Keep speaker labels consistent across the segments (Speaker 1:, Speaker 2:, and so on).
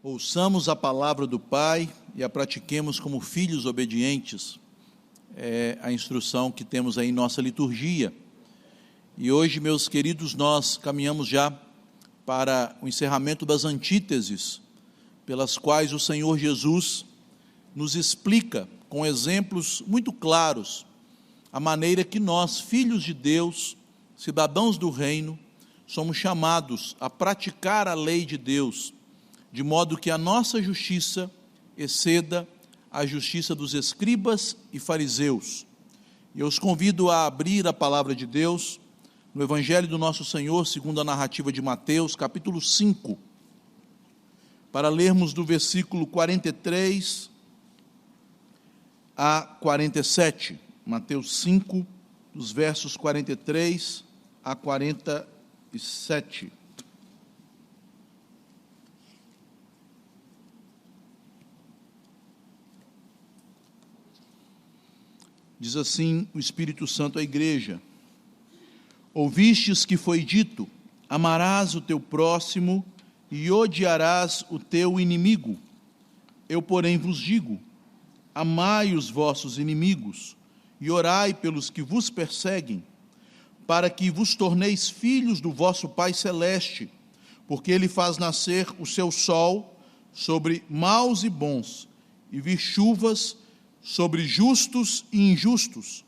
Speaker 1: Ouçamos a palavra do Pai e a pratiquemos como filhos obedientes. É a instrução que temos aí em nossa liturgia. E hoje, meus queridos, nós caminhamos já para o encerramento das antíteses, pelas quais o Senhor Jesus nos explica, com exemplos muito claros, a maneira que nós, filhos de Deus, cidadãos do reino, somos chamados a praticar a lei de Deus, de modo que a nossa justiça exceda a justiça dos escribas e fariseus. E eu os convido a abrir a palavra de Deus no Evangelho do nosso Senhor, segundo a narrativa de Mateus, capítulo 5, para lermos do versículo 43 a 47. Mateus 5, dos versos 43 a 47. Diz assim o Espírito Santo à igreja: ouvistes que foi dito, amarás o teu próximo e odiarás o teu inimigo. Eu, porém, vos digo, amai os vossos inimigos e orai pelos que vos perseguem, para que vos torneis filhos do vosso Pai Celeste, porque Ele faz nascer o seu sol sobre maus e bons, e vir chuvas sobre justos e injustos.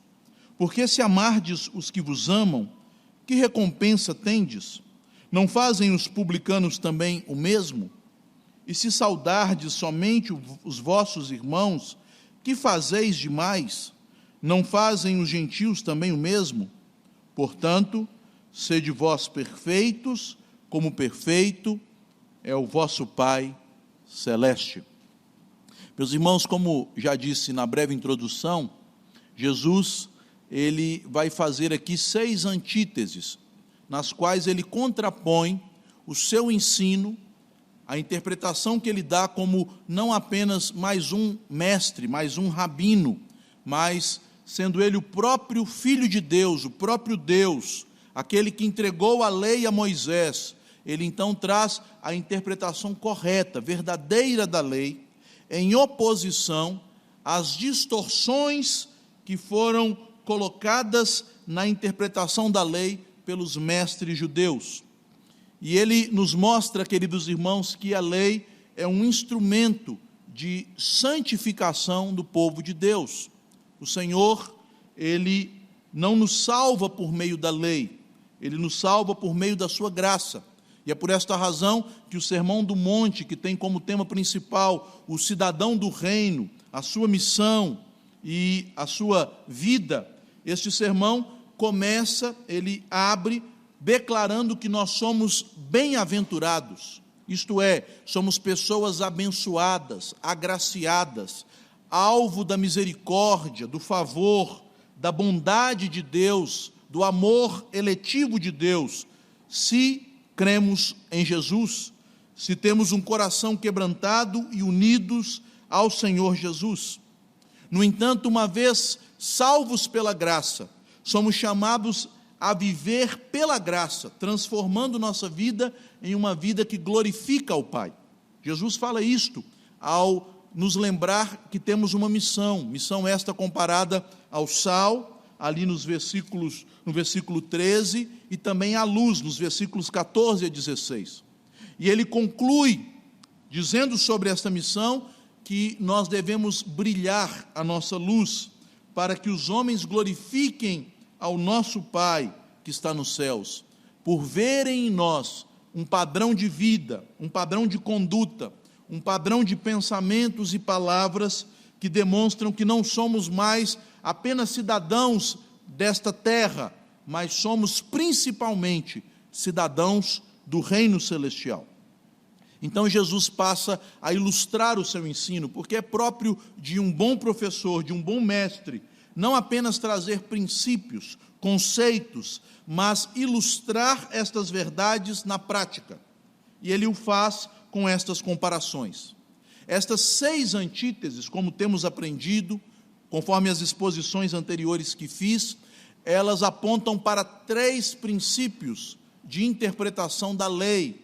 Speaker 1: Porque se amardes os que vos amam, que recompensa tendes? Não fazem os publicanos também o mesmo? E se saudardes somente os vossos irmãos, que fazeis demais? Não fazem os gentios também o mesmo? Portanto, sede vós perfeitos, como perfeito é o vosso Pai Celeste. Meus irmãos, como já disse na breve introdução, Jesus, ele vai fazer aqui 6 antíteses, nas quais ele contrapõe o seu ensino, a interpretação que ele dá como não apenas mais um mestre, mais um rabino, mas sendo ele o próprio Filho de Deus, o próprio Deus, aquele que entregou a lei a Moisés. Ele então traz a interpretação correta, verdadeira da lei, em oposição às distorções que foram colocadas na interpretação da lei pelos mestres judeus. E ele nos mostra, queridos irmãos, que a lei é um instrumento de santificação do povo de Deus. O Senhor, Ele não nos salva por meio da lei, Ele nos salva por meio da sua graça. E é por esta razão que o Sermão do Monte, que tem como tema principal o cidadão do reino, a sua missão e a sua vida, este sermão começa, ele abre, declarando que nós somos bem-aventurados, isto é, somos pessoas abençoadas, agraciadas, alvo da misericórdia, do favor, da bondade de Deus, do amor eletivo de Deus, se cremos em Jesus, se temos um coração quebrantado e unidos ao Senhor Jesus. No entanto, uma vez salvos pela graça, somos chamados a viver pela graça, transformando nossa vida em uma vida que glorifica ao Pai. Jesus fala isto ao nos lembrar que temos uma missão esta comparada ao sal, ali no versículo 13, e também à luz, nos versículos 14 a 16. E ele conclui, dizendo sobre esta missão, que nós devemos brilhar a nossa luz, para que os homens glorifiquem ao nosso Pai, que está nos céus, por verem em nós um padrão de vida, um padrão de conduta, um padrão de pensamentos e palavras que demonstram que não somos mais apenas cidadãos desta terra, mas somos principalmente cidadãos do reino celestial. Então Jesus passa a ilustrar o seu ensino, porque é próprio de um bom professor, de um bom mestre, não apenas trazer princípios, conceitos, mas ilustrar estas verdades na prática. E ele o faz com estas comparações. Estas 6 antíteses, como temos aprendido, conforme as exposições anteriores que fiz, elas apontam para 3 princípios de interpretação da lei,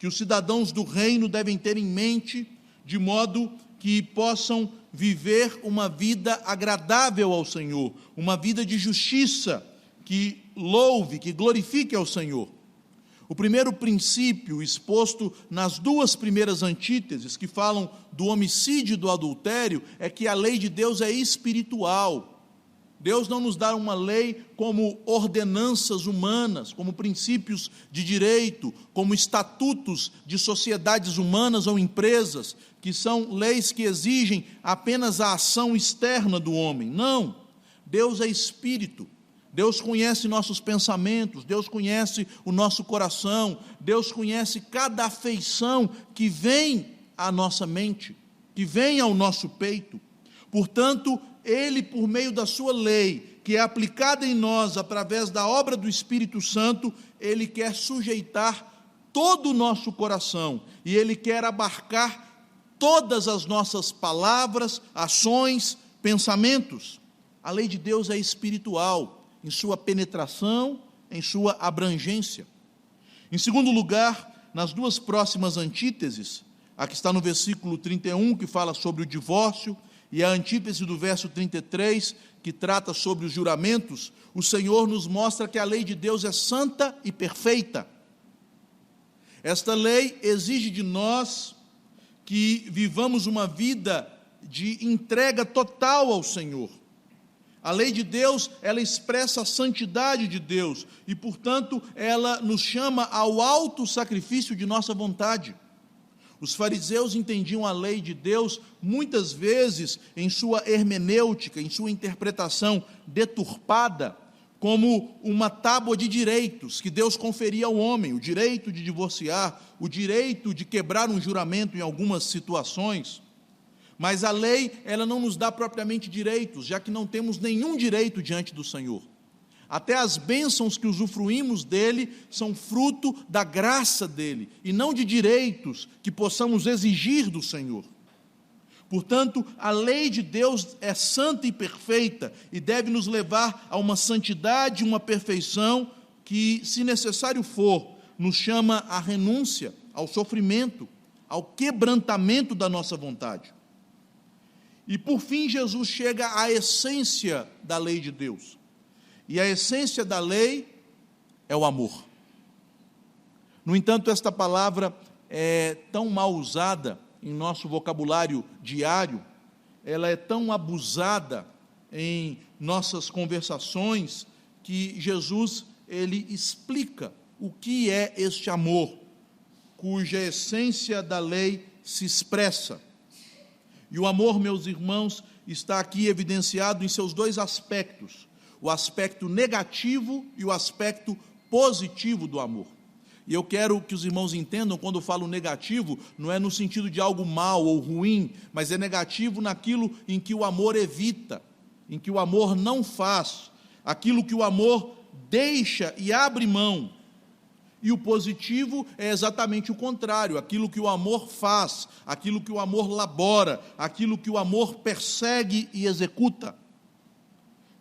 Speaker 1: que os cidadãos do reino devem ter em mente, de modo que possam viver uma vida agradável ao Senhor, uma vida de justiça, que louve, que glorifique ao Senhor. O primeiro princípio exposto nas duas primeiras antíteses, que falam do homicídio e do adultério, é que a lei de Deus é espiritual. Deus não nos dá uma lei como ordenanças humanas, como princípios de direito, como estatutos de sociedades humanas ou empresas, que são leis que exigem apenas a ação externa do homem. Não, Deus é espírito. Deus conhece nossos pensamentos, Deus conhece o nosso coração, Deus conhece cada afeição que vem à nossa mente, que vem ao nosso peito. Portanto, Ele, por meio da sua lei, que é aplicada em nós através da obra do Espírito Santo, Ele quer sujeitar todo o nosso coração, e Ele quer abarcar todas as nossas palavras, ações, pensamentos. A lei de Deus é espiritual, em sua penetração, em sua abrangência. Em segundo lugar, nas duas próximas antíteses, a que está no versículo 31, que fala sobre o divórcio, e a antítese do verso 33, que trata sobre os juramentos, o Senhor nos mostra que a lei de Deus é santa e perfeita. Esta lei exige de nós que vivamos uma vida de entrega total ao Senhor. A lei de Deus, ela expressa a santidade de Deus e, portanto, ela nos chama ao alto sacrifício de nossa vontade. Os fariseus entendiam a lei de Deus, muitas vezes, em sua hermenêutica, em sua interpretação deturpada, como uma tábua de direitos que Deus conferia ao homem, o direito de divorciar, o direito de quebrar um juramento em algumas situações. Mas a lei, ela não nos dá propriamente direitos, já que não temos nenhum direito diante do Senhor. Até as bênçãos que usufruímos dele são fruto da graça dele, e não de direitos que possamos exigir do Senhor. Portanto, a lei de Deus é santa e perfeita, e deve nos levar a uma santidade, uma perfeição, que, se necessário for, nos chama à renúncia, ao sofrimento, ao quebrantamento da nossa vontade. E por fim Jesus chega à essência da lei de Deus. E a essência da lei é o amor. No entanto, esta palavra é tão mal usada em nosso vocabulário diário, ela é tão abusada em nossas conversações, que Jesus, ele explica o que é este amor, cuja essência da lei se expressa. E o amor, meus irmãos, está aqui evidenciado em seus dois aspectos, o aspecto negativo e o aspecto positivo do amor. E eu quero que os irmãos entendam, quando eu falo negativo, não é no sentido de algo mal ou ruim, mas é negativo naquilo em que o amor evita, em que o amor não faz, aquilo que o amor deixa e abre mão. E o positivo é exatamente o contrário, aquilo que o amor faz, aquilo que o amor labora, aquilo que o amor persegue e executa.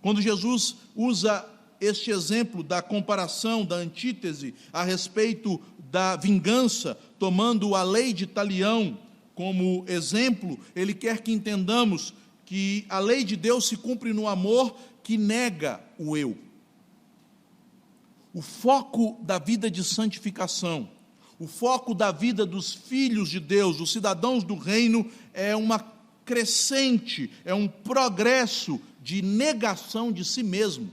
Speaker 1: Quando Jesus usa este exemplo da comparação, da antítese, a respeito da vingança, tomando a lei de Talião como exemplo, ele quer que entendamos que a lei de Deus se cumpre no amor que nega o eu. O foco da vida de santificação, o foco da vida dos filhos de Deus, dos cidadãos do reino, é uma crescente, é um progresso de negação de si mesmo.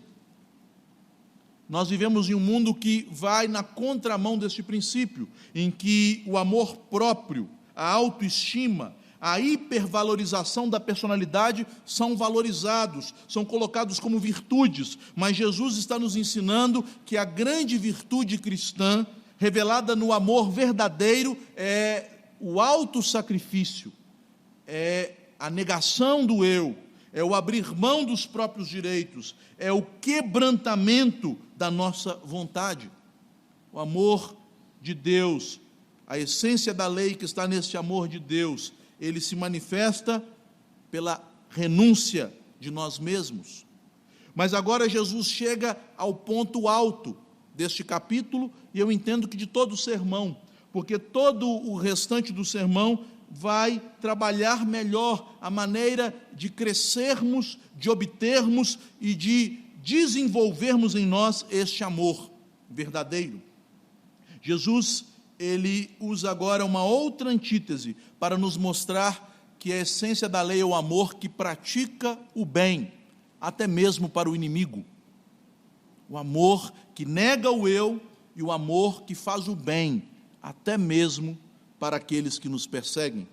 Speaker 1: Nós vivemos em um mundo que vai na contramão deste princípio, em que o amor próprio, a autoestima, a hipervalorização da personalidade são valorizados, são colocados como virtudes, mas Jesus está nos ensinando que a grande virtude cristã, revelada no amor verdadeiro, é o autossacrifício, é a negação do eu, é o abrir mão dos próprios direitos, é o quebrantamento da nossa vontade. O amor de Deus, a essência da lei que está nesse amor de Deus, ele se manifesta pela renúncia de nós mesmos. Mas agora Jesus chega ao ponto alto deste capítulo, e eu entendo que de todo o sermão, porque todo o restante do sermão vai trabalhar melhor a maneira de crescermos, de obtermos e de desenvolvermos em nós este amor verdadeiro. Jesus, ele usa agora uma outra antítese para nos mostrar que a essência da lei é o amor que pratica o bem, até mesmo para o inimigo. O amor que nega o eu e o amor que faz o bem, até mesmo para aqueles que nos perseguem.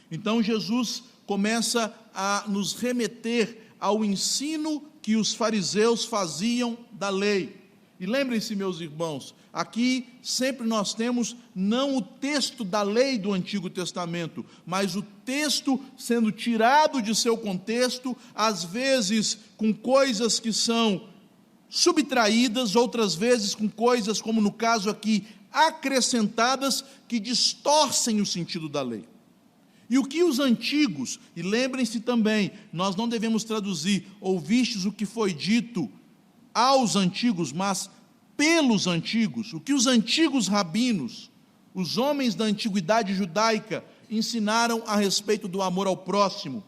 Speaker 1: Então Jesus começa a nos remeter ao ensino que os fariseus faziam da lei. E lembrem-se, meus irmãos, aqui sempre nós temos não o texto da lei do Antigo Testamento, mas o texto sendo tirado de seu contexto, às vezes com coisas que são subtraídas, outras vezes com coisas, como no caso aqui, acrescentadas, que distorcem o sentido da lei. E o que os antigos, e lembrem-se também, nós não devemos traduzir, ouvistes o que foi dito aos antigos, mas pelos antigos, o que os antigos rabinos, os homens da antiguidade judaica, ensinaram a respeito do amor ao próximo,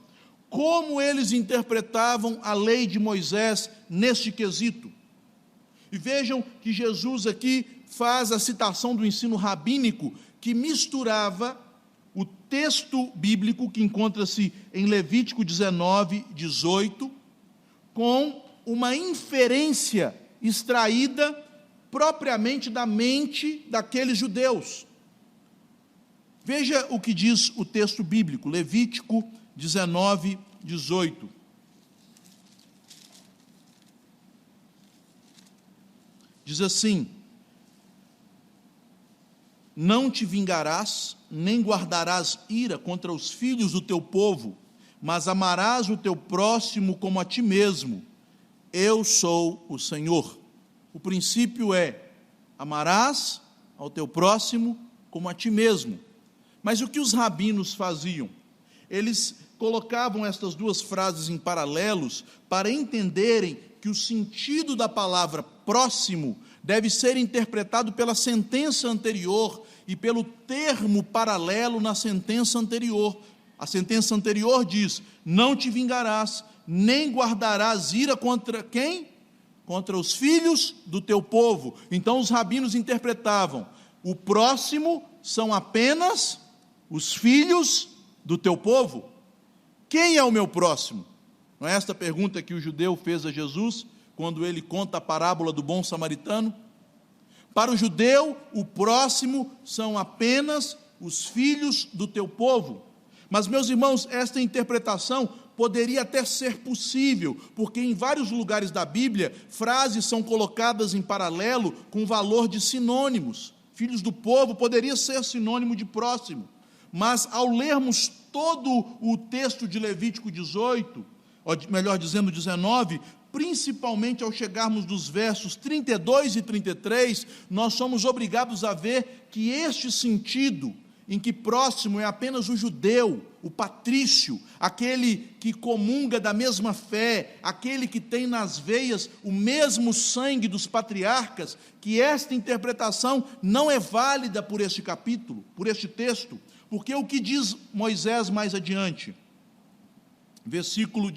Speaker 1: como eles interpretavam a lei de Moisés neste quesito. E vejam que Jesus aqui faz a citação do ensino rabínico, que misturava o texto bíblico que encontra-se em Levítico 19, 18, com uma inferência extraída propriamente da mente daqueles judeus. Veja o que diz o texto bíblico, Levítico 19, 18. Diz assim: não te vingarás, nem guardarás ira contra os filhos do teu povo, mas amarás o teu próximo como a ti mesmo. Eu sou o Senhor. O princípio é: amarás ao teu próximo como a ti mesmo. Mas o que os rabinos faziam? Eles colocavam estas duas frases em paralelos para entenderem que o sentido da palavra próximo deve ser interpretado pela sentença anterior e pelo termo paralelo na sentença anterior. A sentença anterior diz: não te vingarás, nem guardarás ira contra quem? Contra os filhos do teu povo. Então os rabinos interpretavam: o próximo são apenas os filhos do teu povo. Quem é o meu próximo? Não é esta pergunta que o judeu fez a Jesus, quando ele conta a parábola do bom samaritano? Para o judeu, o próximo são apenas os filhos do teu povo. Mas, meus irmãos, esta interpretação poderia até ser possível, porque em vários lugares da Bíblia, frases são colocadas em paralelo com valor de sinônimos. Filhos do povo poderia ser sinônimo de próximo. Mas, ao lermos todo o texto de Levítico 18, ou melhor dizendo, 19, principalmente ao chegarmos dos versos 32 e 33, nós somos obrigados a ver que este sentido, em que próximo é apenas o judeu, o patrício, aquele que comunga da mesma fé, aquele que tem nas veias o mesmo sangue dos patriarcas, que esta interpretação não é válida por este capítulo, por este texto, porque o que diz Moisés mais adiante, versículo,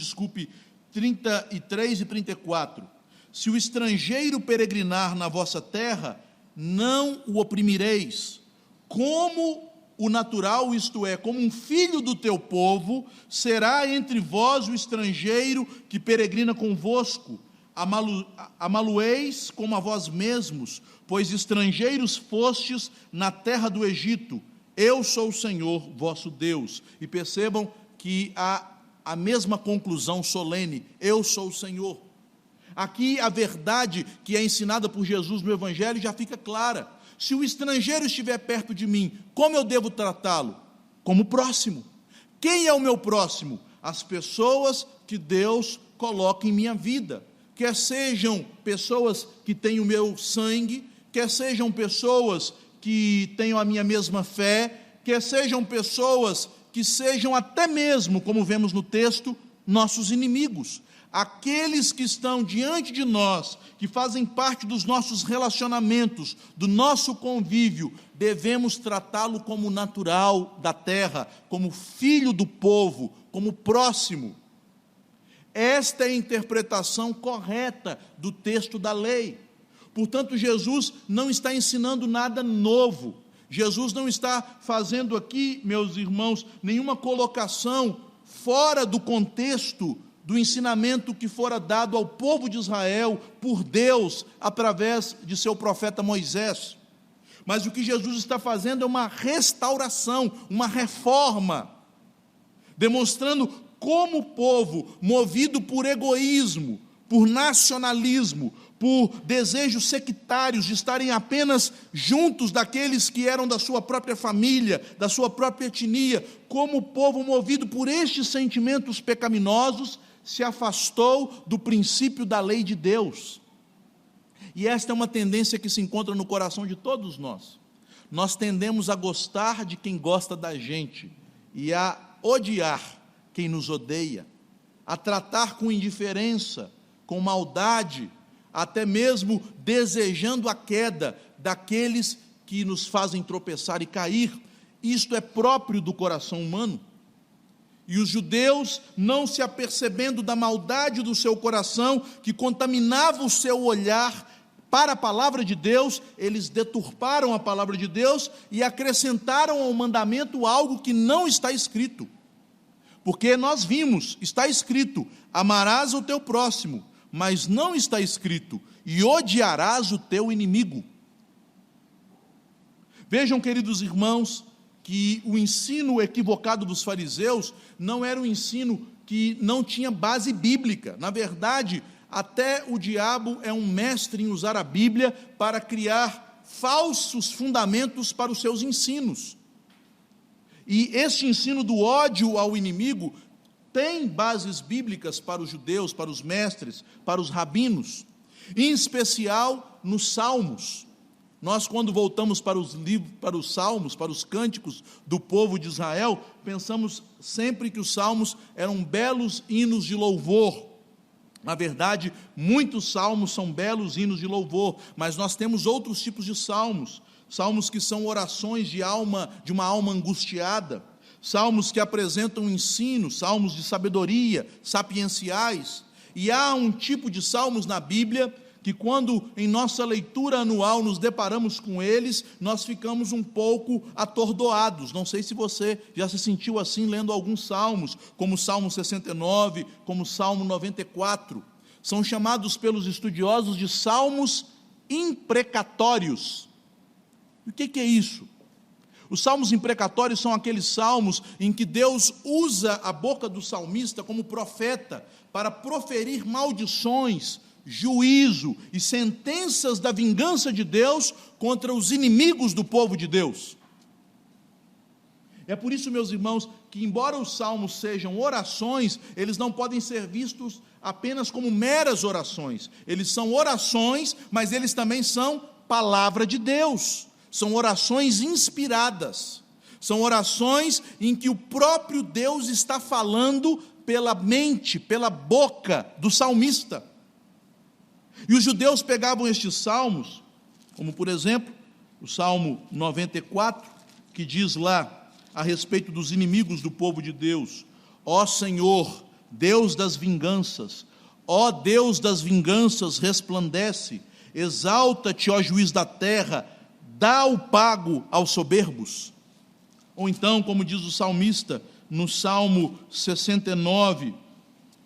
Speaker 1: 33 e 34, se o estrangeiro peregrinar na vossa terra, não o oprimireis, como o natural, isto é, como um filho do teu povo, será entre vós o estrangeiro que peregrina convosco, amá-lo-eis como a vós mesmos, pois estrangeiros fostes na terra do Egito, eu sou o Senhor vosso Deus. E percebam que há a mesma conclusão solene, eu sou o Senhor. Aqui a verdade que é ensinada por Jesus no Evangelho já fica clara. Se o estrangeiro estiver perto de mim, como eu devo tratá-lo? Como próximo. Quem é o meu próximo? As pessoas que Deus coloca em minha vida. Quer sejam pessoas que têm o meu sangue, quer sejam pessoas que tenham a minha mesma fé, quer sejam pessoas que sejam até mesmo, como vemos no texto, nossos inimigos. aqueles que estão diante de nós, que fazem parte dos nossos relacionamentos, do nosso convívio, devemos tratá-lo como natural da terra, como filho do povo, como próximo. Esta é a interpretação correta do texto da lei. Portanto, Jesus não está ensinando nada novo. Jesus não está fazendo aqui, meus irmãos, nenhuma colocação fora do contexto do ensinamento que fora dado ao povo de Israel por Deus através de seu profeta Moisés. Mas o que Jesus está fazendo é uma restauração, uma reforma, demonstrando como o povo, movido por egoísmo, por nacionalismo, por desejos sectários de estarem apenas juntos daqueles que eram da sua própria família, da sua própria etnia, como o povo movido por estes sentimentos pecaminosos se afastou do princípio da lei de Deus. E esta é uma tendência que se encontra no coração de todos nós. Nós tendemos a gostar de quem gosta da gente e a odiar quem nos odeia, a tratar com indiferença, com maldade, até mesmo desejando a queda daqueles que nos fazem tropeçar e cair. Isto é próprio do coração humano. E os judeus, não se apercebendo da maldade do seu coração, que contaminava o seu olhar para a palavra de Deus, eles deturparam a palavra de Deus e acrescentaram ao mandamento algo que não está escrito. Porque nós vimos, está escrito, amarás o teu próximo, mas não está escrito, e odiarás o teu inimigo. Vejam, queridos irmãos, que o ensino equivocado dos fariseus não era um ensino que não tinha base bíblica. Na verdade, até o diabo é um mestre em usar a Bíblia para criar falsos fundamentos para os seus ensinos. E este ensino do ódio ao inimigo tem bases bíblicas para os judeus, para os mestres, para os rabinos, em especial nos Salmos. Nós, quando voltamos para os livros, para os Salmos, para os cânticos do povo de Israel, pensamos sempre que os Salmos eram belos hinos de louvor. Na verdade, muitos salmos são belos hinos de louvor, mas nós temos outros tipos de salmos, salmos que são orações de uma alma angustiada, salmos que apresentam ensino, salmos de sabedoria, sapienciais. E há um tipo de salmos na Bíblia que, quando em nossa leitura anual nos deparamos com eles, nós ficamos um pouco atordoados. Não sei se você já se sentiu assim lendo alguns salmos, como o Salmo 69, como o Salmo 94. São chamados pelos estudiosos de salmos imprecatórios. O que é isso? Os salmos imprecatórios são aqueles salmos em que Deus usa a boca do salmista como profeta para proferir maldições, juízo e sentenças da vingança de Deus contra os inimigos do povo de Deus. É por isso, meus irmãos, que embora os salmos sejam orações, eles não podem ser vistos apenas como meras orações. Eles são orações, mas eles também são palavra de Deus. São orações inspiradas. São orações em que o próprio Deus está falando pela mente, pela boca do salmista. E os judeus pegavam estes salmos, como por exemplo, o Salmo 94, que diz lá, a respeito dos inimigos do povo de Deus: ó Senhor, Deus das vinganças, ó Deus das vinganças, resplandece, exalta-te, ó juiz da terra, dá o pago aos soberbos. Ou então, como diz o salmista, no Salmo 69,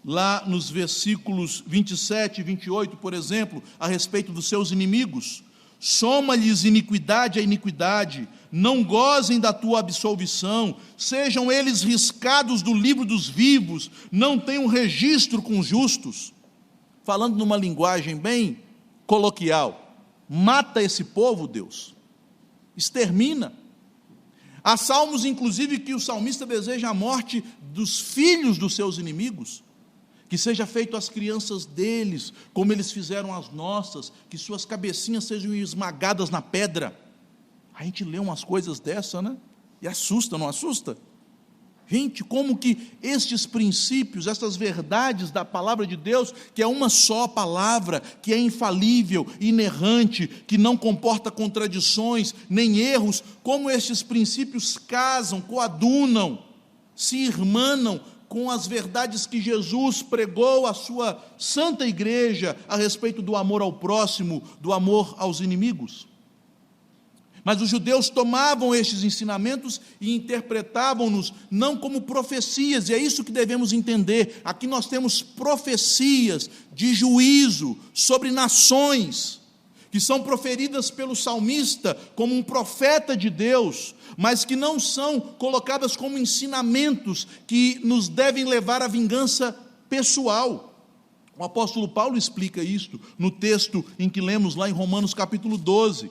Speaker 1: lá nos versículos 27 e 28, por exemplo, a respeito dos seus inimigos: soma-lhes iniquidade a iniquidade, não gozem da tua absolvição, sejam eles riscados do livro dos vivos, não tenham registro com os justos. Falando numa linguagem bem coloquial, mata esse povo, Deus, extermina. Há salmos, inclusive, que o salmista deseja a morte dos filhos dos seus inimigos, que seja feito às crianças deles, como eles fizeram às nossas, que suas cabecinhas sejam esmagadas na pedra. A gente lê umas coisas dessa, né? E assusta, não assusta? Gente, como que estes princípios, essas verdades da palavra de Deus, que é uma só palavra, que é infalível, inerrante, que não comporta contradições, nem erros, como estes princípios casam, coadunam, se irmanam com as verdades que Jesus pregou à sua santa igreja a respeito do amor ao próximo, do amor aos inimigos. Mas os judeus tomavam estes ensinamentos e interpretavam-nos não como profecias, e é isso que devemos entender. Aqui nós temos profecias de juízo sobre nações, que são proferidas pelo salmista como um profeta de Deus, mas que não são colocadas como ensinamentos que nos devem levar à vingança pessoal. O apóstolo Paulo explica isto no texto em que lemos lá em Romanos capítulo 12,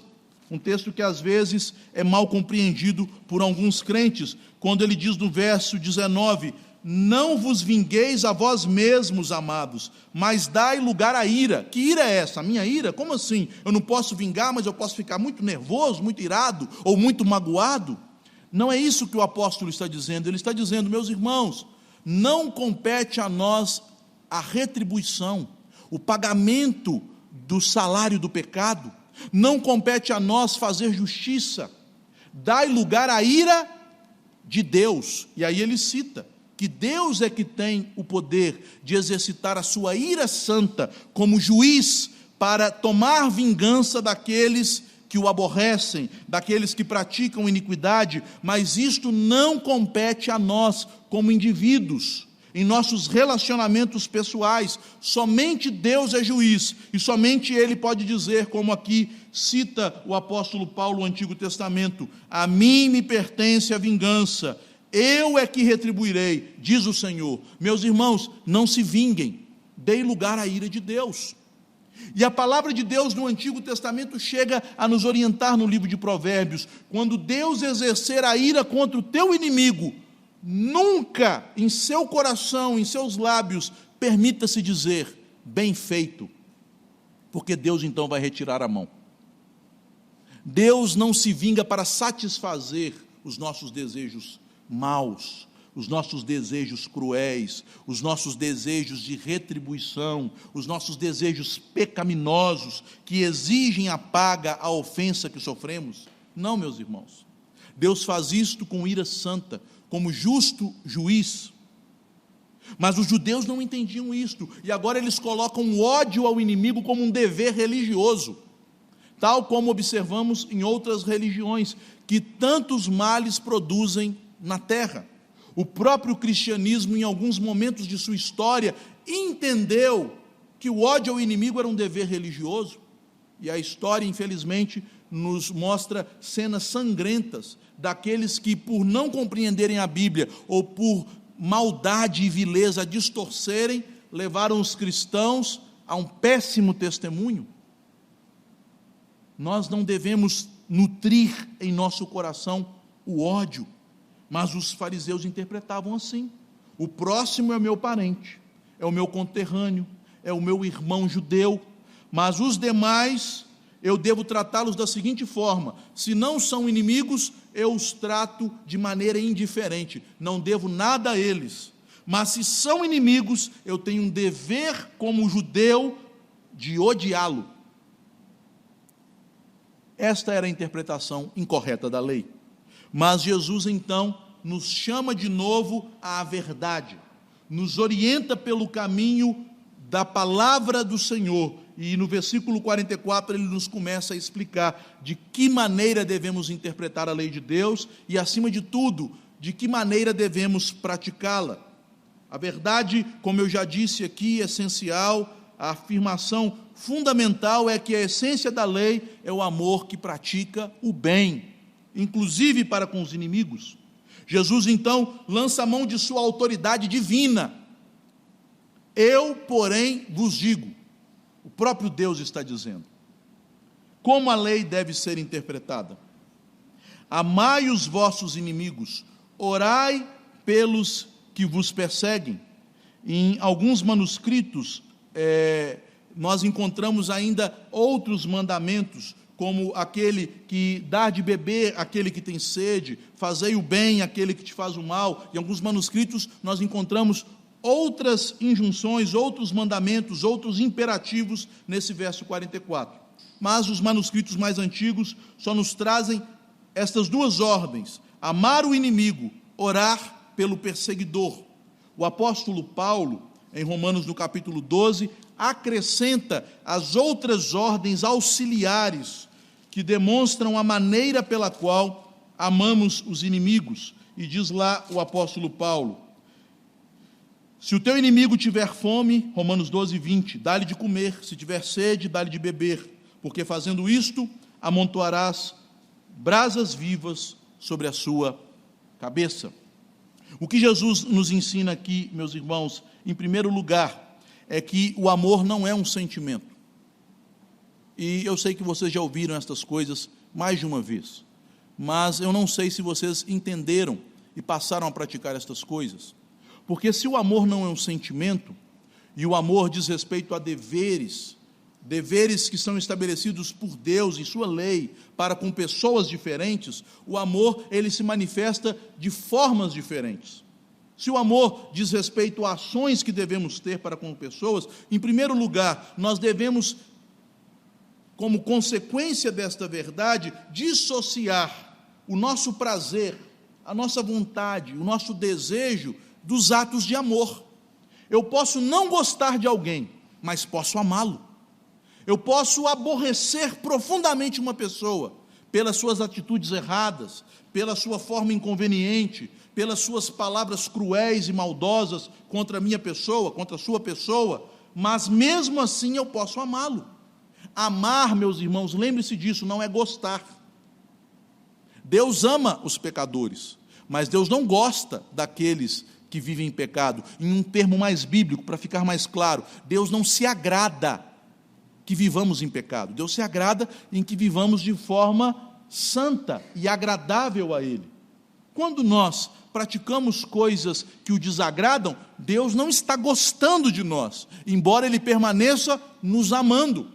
Speaker 1: um texto que às vezes é mal compreendido por alguns crentes, quando ele diz no verso 19: não vos vingueis a vós mesmos, amados, mas dai lugar à ira. Que ira é essa? A minha ira? Como assim? Eu não posso vingar, mas eu posso ficar muito nervoso, muito irado, ou muito magoado? Não é isso que o apóstolo está dizendo. Ele está dizendo: meus irmãos, não compete a nós a retribuição, o pagamento do salário do pecado. Não compete a nós fazer justiça. Dai lugar à ira de Deus. E aí ele cita que Deus é que tem o poder de exercitar a sua ira santa como juiz para tomar vingança daqueles que o aborrecem, daqueles que praticam iniquidade, mas isto não compete a nós como indivíduos, em nossos relacionamentos pessoais. Somente Deus é juiz, e somente Ele pode dizer, como aqui cita o apóstolo Paulo no Antigo Testamento: a mim me pertence a vingança, eu é que retribuirei, diz o Senhor. Meus irmãos, não se vinguem, deem lugar à ira de Deus. E a palavra de Deus no Antigo Testamento chega a nos orientar no livro de Provérbios: quando Deus exercer a ira contra o teu inimigo, nunca em seu coração, em seus lábios, permita-se dizer bem feito, porque Deus então vai retirar a mão. Deus não se vinga para satisfazer os nossos desejos maus, os nossos desejos cruéis, os nossos desejos de retribuição, os nossos desejos pecaminosos que exigem a paga à ofensa que sofremos. Não, meus irmãos. Deus faz isto com ira santa, como justo juiz. Mas os judeus não entendiam isto, e agora eles colocam o ódio ao inimigo como um dever religioso, tal como observamos em outras religiões, que tantos males produzem na terra. O próprio cristianismo, em alguns momentos de sua história, entendeu que o ódio ao inimigo era um dever religioso, e a história, infelizmente, nos mostra cenas sangrentas daqueles que, por não compreenderem a Bíblia, ou por maldade e vileza distorcerem, levaram os cristãos a um péssimo testemunho. Nós não devemos nutrir em nosso coração o ódio, mas os fariseus interpretavam assim: o próximo é meu parente, é o meu conterrâneo, é o meu irmão judeu, mas os demais eu devo tratá-los da seguinte forma: se não são inimigos, eu os trato de maneira indiferente, não devo nada a eles, mas se são inimigos, eu tenho um dever como judeu de odiá-lo. Esta era a interpretação incorreta da lei. Mas Jesus então nos chama de novo à verdade, nos orienta pelo caminho da palavra do Senhor, e no versículo 44 ele nos começa a explicar de que maneira devemos interpretar a lei de Deus e, acima de tudo, de que maneira devemos praticá-la. A verdade, como eu já disse aqui, essencial, a afirmação fundamental é que a essência da lei é o amor que pratica o bem, inclusive para com os inimigos. Jesus então lança a mão de sua autoridade divina. Eu, porém, vos digo. O próprio Deus está dizendo como a lei deve ser interpretada: amai os vossos inimigos, orai pelos que vos perseguem. Em alguns manuscritos nós encontramos ainda outros mandamentos, como aquele que dá de beber àquele que tem sede, fazei o bem àquele que te faz o mal. Em alguns manuscritos nós encontramos outras injunções, outros mandamentos, outros imperativos nesse verso 44. Mas os manuscritos mais antigos só nos trazem estas duas ordens: amar o inimigo, orar pelo perseguidor. O apóstolo Paulo, em Romanos no capítulo 12, acrescenta as outras ordens auxiliares que demonstram a maneira pela qual amamos os inimigos. E diz lá o apóstolo Paulo: se o teu inimigo tiver fome, Romanos 12, 20, dá-lhe de comer; se tiver sede, dá-lhe de beber, porque fazendo isto, amontoarás brasas vivas sobre a sua cabeça. O que Jesus nos ensina aqui, meus irmãos, em primeiro lugar, é que o amor não é um sentimento. E eu sei que vocês já ouviram estas coisas mais de uma vez, mas eu não sei se vocês entenderam e passaram a praticar estas coisas. Porque se o amor não é um sentimento, e o amor diz respeito a deveres que são estabelecidos por Deus em sua lei para com pessoas diferentes, o amor, ele se manifesta de formas diferentes. Se o amor diz respeito a ações que devemos ter para com pessoas, em primeiro lugar, nós devemos, como consequência desta verdade, dissociar o nosso prazer, a nossa vontade, o nosso desejo dos atos de amor. Eu posso não gostar de alguém, mas posso amá-lo. Eu posso aborrecer profundamente uma pessoa pelas suas atitudes erradas, pela sua forma inconveniente, pelas suas palavras cruéis e maldosas contra a minha pessoa, contra a sua pessoa, mas mesmo assim eu posso amá-lo. Amar, meus irmãos, lembre-se disso, não é gostar. Deus ama os pecadores, mas Deus não gosta daqueles que vivem em pecado. Em um termo mais bíblico, para ficar mais claro, Deus não se agrada que vivamos em pecado. Deus se agrada em que vivamos de forma santa e agradável a Ele. Quando nós praticamos coisas que o desagradam, Deus não está gostando de nós, embora Ele permaneça nos amando.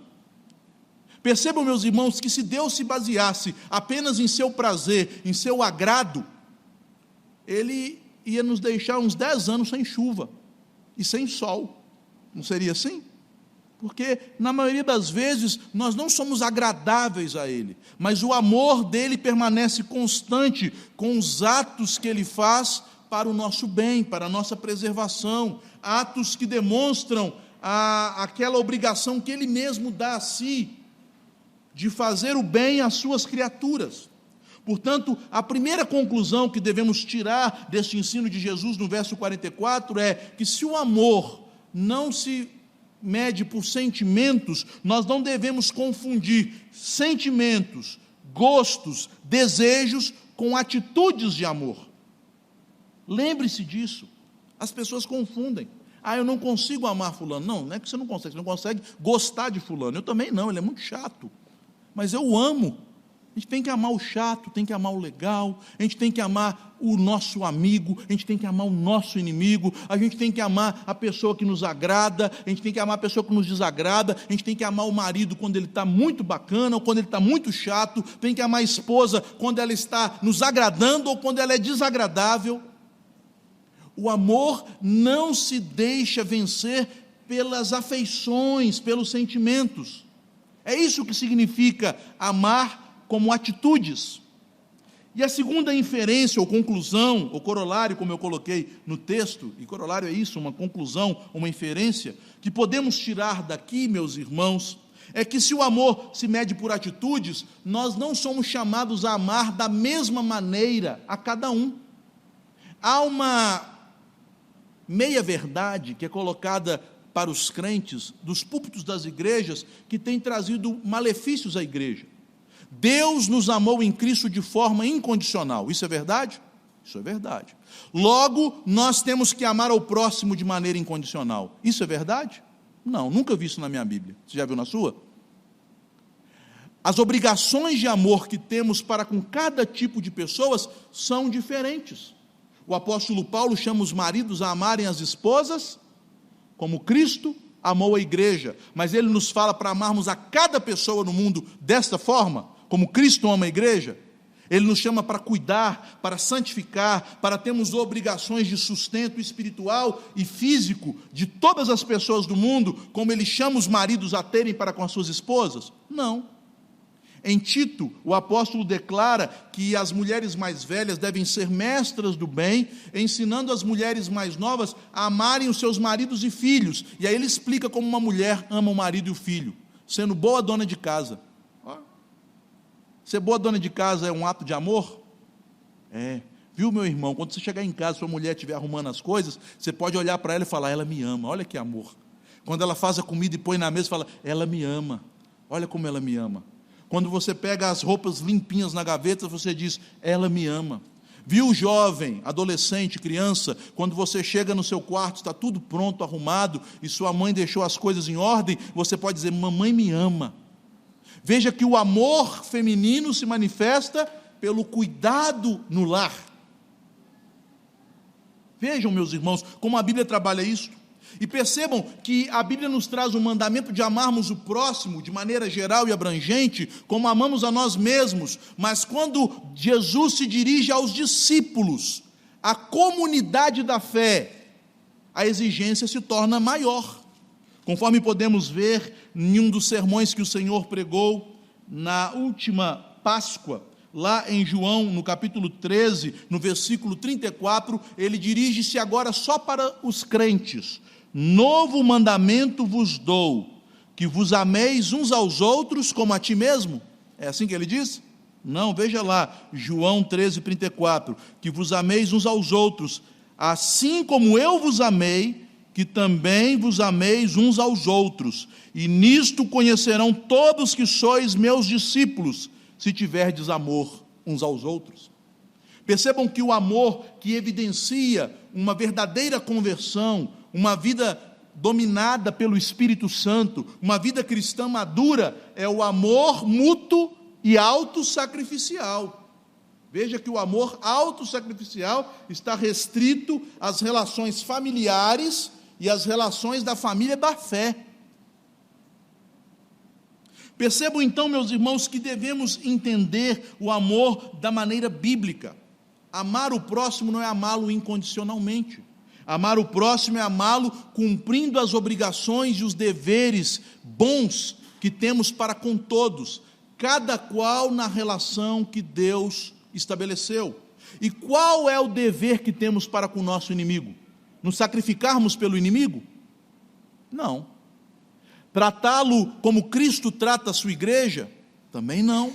Speaker 1: Percebam, meus irmãos, que se Deus se baseasse apenas em seu prazer, em seu agrado, Ele ia nos deixar uns 10 anos sem chuva e sem sol. Não seria assim? Porque, na maioria das vezes, nós não somos agradáveis a Ele, mas o amor dEle permanece constante com os atos que Ele faz para o nosso bem, para a nossa preservação, atos que demonstram aquela obrigação que Ele mesmo dá a si, de fazer o bem às suas criaturas. Portanto, a primeira conclusão que devemos tirar deste ensino de Jesus no verso 44 é que se o amor não se mede por sentimentos, nós não devemos confundir sentimentos, gostos, desejos com atitudes de amor. Lembre-se disso. As pessoas confundem. Eu não consigo amar fulano. Não é que você não consegue gostar de fulano. Eu também não, ele é muito chato. Mas eu amo. A gente tem que amar o chato, tem que amar o legal, a gente tem que amar o nosso amigo, a gente tem que amar o nosso inimigo, a gente tem que amar a pessoa que nos agrada, a gente tem que amar a pessoa que nos desagrada, a gente tem que amar o marido quando ele está muito bacana ou quando ele está muito chato, tem que amar a esposa quando ela está nos agradando ou quando ela é desagradável. O amor não se deixa vencer pelas afeições, pelos sentimentos. É isso que significa amar como atitudes. E a segunda inferência, ou conclusão, ou corolário, como eu coloquei no texto, e corolário é isso, uma conclusão, uma inferência, que podemos tirar daqui, meus irmãos, é que se o amor se mede por atitudes, nós não somos chamados a amar da mesma maneira a cada um. Há uma meia-verdade que é colocada para os crentes, dos púlpitos das igrejas, que tem trazido malefícios à igreja. Deus nos amou em Cristo de forma incondicional. Isso é verdade? Isso é verdade. Logo, nós temos que amar ao próximo de maneira incondicional. Isso é verdade? Não, nunca vi isso na minha Bíblia. Você já viu na sua? As obrigações de amor que temos para com cada tipo de pessoas são diferentes. O apóstolo Paulo chama os maridos a amarem as esposas como Cristo amou a igreja, mas ele nos fala para amarmos a cada pessoa no mundo desta forma, como Cristo ama a igreja. Ele nos chama para cuidar, para santificar, para termos obrigações de sustento espiritual e físico de todas as pessoas do mundo, como ele chama os maridos a terem para com as suas esposas? Não. Em Tito, o apóstolo declara que as mulheres mais velhas devem ser mestras do bem, ensinando as mulheres mais novas a amarem os seus maridos e filhos. E aí ele explica como uma mulher ama o marido e o filho, sendo boa dona de casa. Ser boa dona de casa é um ato de amor? É. Viu, meu irmão, quando você chegar em casa, sua mulher estiver arrumando as coisas, você pode olhar para ela e falar, ela me ama, olha que amor. Quando ela faz a comida e põe na mesa, fala, ela me ama, olha como ela me ama. Quando você pega as roupas limpinhas na gaveta, você diz, ela me ama. Viu, jovem, adolescente, criança, quando você chega no seu quarto, está tudo pronto, arrumado, e sua mãe deixou as coisas em ordem, você pode dizer, mamãe me ama. Veja que o amor feminino se manifesta pelo cuidado no lar. Vejam, meus irmãos, como a Bíblia trabalha isso. E percebam que a Bíblia nos traz o mandamento de amarmos o próximo de maneira geral e abrangente, como amamos a nós mesmos. Mas quando Jesus se dirige aos discípulos, à comunidade da fé, a exigência se torna maior. Conforme podemos ver em um dos sermões que o Senhor pregou na última Páscoa, lá em João, no capítulo 13, no versículo 34, ele dirige-se agora só para os crentes. Novo mandamento vos dou, que vos ameis uns aos outros como a ti mesmo. É assim que ele diz? Não, veja lá, João 13, 34, que vos ameis uns aos outros, assim como eu vos amei, que também vos ameis uns aos outros, e nisto conhecerão todos que sois meus discípulos, se tiverdes amor uns aos outros. Percebam que o amor que evidencia uma verdadeira conversão, uma vida dominada pelo Espírito Santo, uma vida cristã madura, é o amor mútuo e autossacrificial. Veja que o amor autossacrificial está restrito às relações familiares e às relações da família da fé. Percebam então, meus irmãos, que devemos entender o amor da maneira bíblica. Amar o próximo não é amá-lo incondicionalmente. Amar o próximo é amá-lo cumprindo as obrigações e os deveres bons que temos para com todos, cada qual na relação que Deus estabeleceu. E qual é o dever que temos para com o nosso inimigo? Nos sacrificarmos pelo inimigo? Não. Tratá-lo como Cristo trata a sua igreja? Também não.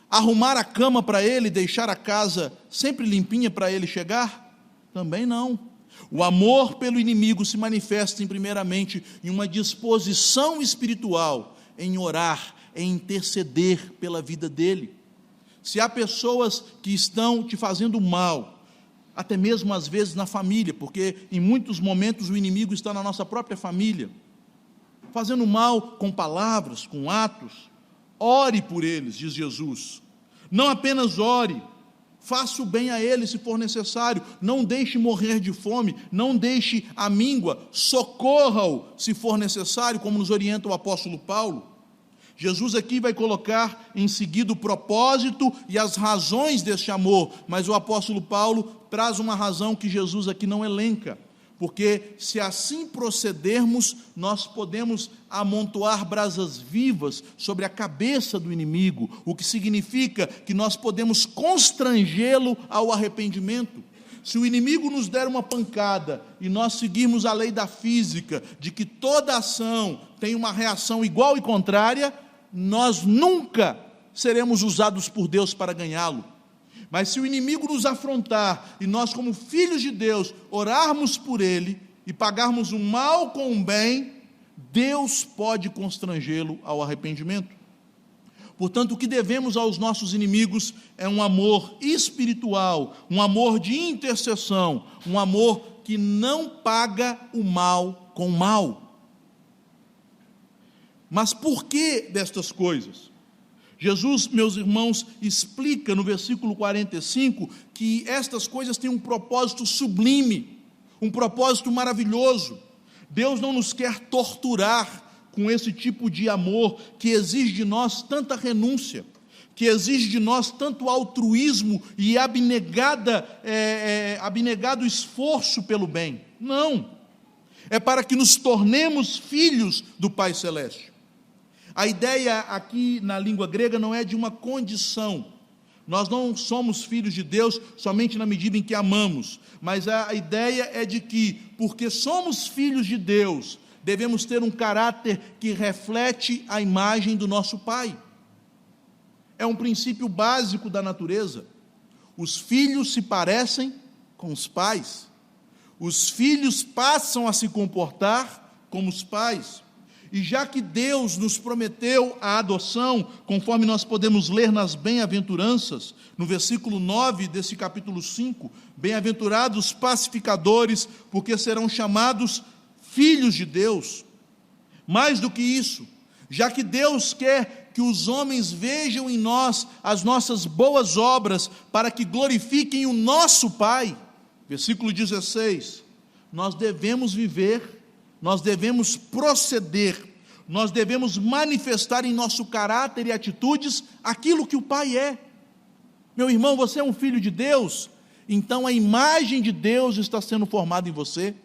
Speaker 1: Arrumar a cama para ele, deixar a casa sempre limpinha para ele chegar? Também não. O amor pelo inimigo se manifesta primeiramente em uma disposição espiritual, em orar, em interceder pela vida dele. Se há pessoas que estão te fazendo mal, até mesmo às vezes na família, porque em muitos momentos o inimigo está na nossa própria família, fazendo mal com palavras, com atos, ore por eles, diz Jesus. Não apenas ore, faça o bem a eles se for necessário, não deixe morrer de fome, não deixe a míngua, socorra-o se for necessário, como nos orienta o apóstolo Paulo. Jesus aqui vai colocar em seguida o propósito e as razões deste amor, mas o apóstolo Paulo traz uma razão que Jesus aqui não elenca, porque se assim procedermos, nós podemos amontoar brasas vivas sobre a cabeça do inimigo, o que significa que nós podemos constrangê-lo ao arrependimento. Se o inimigo nos der uma pancada e nós seguirmos a lei da física, de que toda ação tem uma reação igual e contrária, nós nunca seremos usados por Deus para ganhá-lo. Mas se o inimigo nos afrontar, e nós como filhos de Deus, orarmos por ele, e pagarmos o mal com o bem, Deus pode constrangê-lo ao arrependimento. Portanto, o que devemos aos nossos inimigos é um amor espiritual, um amor de intercessão, um amor que não paga o mal com o mal. Mas por que destas coisas? Jesus, meus irmãos, explica no versículo 45 que estas coisas têm um propósito sublime, um propósito maravilhoso. Deus não nos quer torturar com esse tipo de amor que exige de nós tanta renúncia, que exige de nós tanto altruísmo e abnegado esforço pelo bem. Não. É para que nos tornemos filhos do Pai Celeste. A ideia aqui na língua grega não é de uma condição. Nós não somos filhos de Deus somente na medida em que amamos, mas a ideia é de que, porque somos filhos de Deus, devemos ter um caráter que reflete a imagem do nosso Pai. É um princípio básico da natureza. Os filhos se parecem com os pais. Os filhos passam a se comportar como os pais. E já que Deus nos prometeu a adoção, conforme nós podemos ler nas bem-aventuranças, no versículo 9 desse capítulo 5, bem-aventurados pacificadores, porque serão chamados filhos de Deus. Mais do que isso, já que Deus quer que os homens vejam em nós as nossas boas obras, para que glorifiquem o nosso Pai, versículo 16, nós devemos viver, nós devemos proceder, nós devemos manifestar em nosso caráter e atitudes aquilo que o Pai é. Meu irmão, você é um filho de Deus, então a imagem de Deus está sendo formada em você.